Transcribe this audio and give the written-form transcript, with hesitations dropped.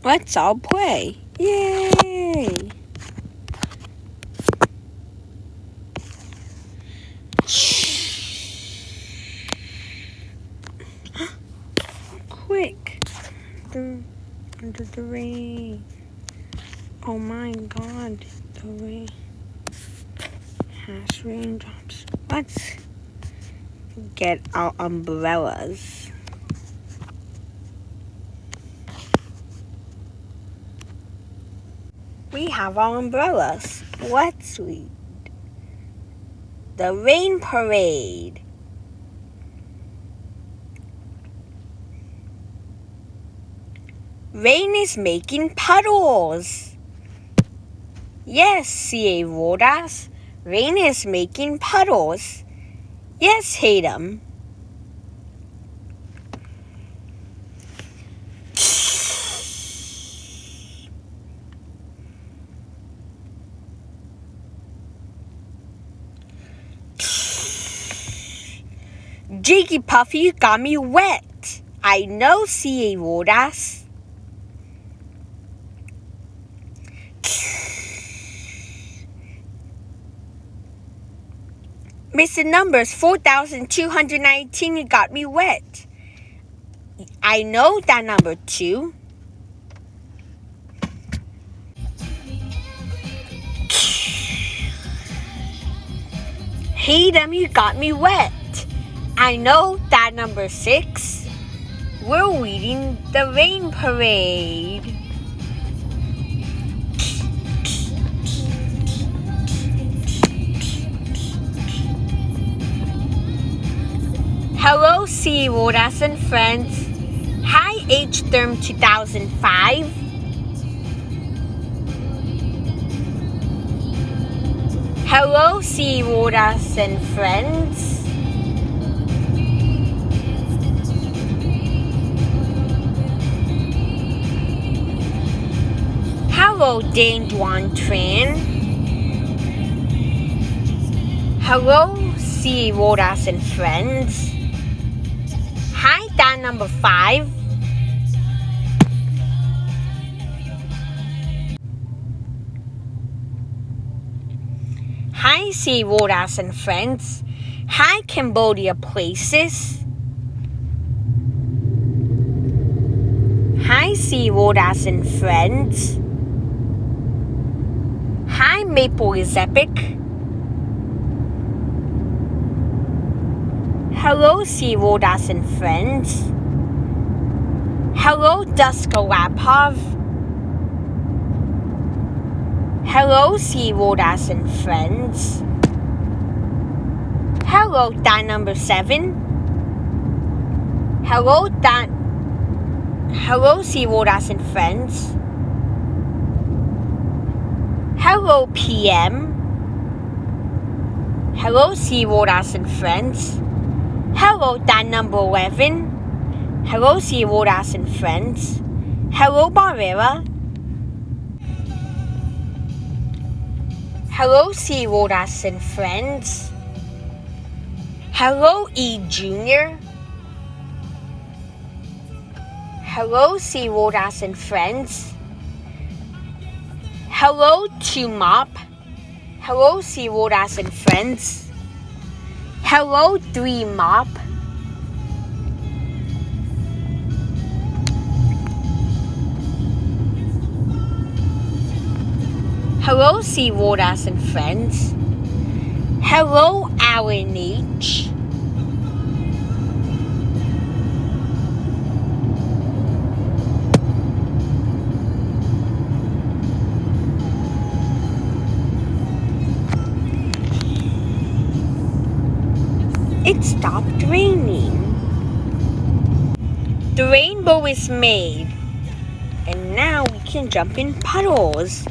Let's all play. Yay! Quick! Under the rain. Oh my god, the rain has raindrops. Let's get our umbrellas. We have our umbrellas. Let's read. The Rain Parade. Rain is making puddles. Yes, C.A. Rodas. Rain is making puddles. Yes, Hayden. Jakey Puffy, you got me wet. I know, C.A. Rodas. Mr. Numbers 4,219, you got me wet. I know that number 2. Hey, them, you got me wet. I know that number 6. We're reading the Rain Parade. Hello, C. Rodas and friends. Hi, H-Term 2005. Hello, C. Rodas and friends. Hello, Dane Dwan Tran. Hello, C. Rodas and friends. Hi, Dan number 5. Hi, C. Rodas and friends. Hi, Cambodia Places. Hi, C. Rodas and friends. Hi, Maple is Epic. Hello, C. Rodas and friends. Hello, Duska Lapov. Hello, C. Rodas and friends. Hello, Dan number 7. Hello, Dan. Hello, C. Rodas and friends. Hello, PM. Hello, C. Rodas and friends. Hello, Dan number 11. Hello, C. Rodas and friends. Hello, Barrera. Hello, C. Rodas and friends. Hello, E. Jr. Hello, C. Rodas and friends. Hello, 2 Mop. Hello, C. Rodas and friends. Hello, 3 Mop. Hello, C. Rodas and friends. Hello, Alan H. It stopped raining. The rainbow is made. And now we can jump in puddles.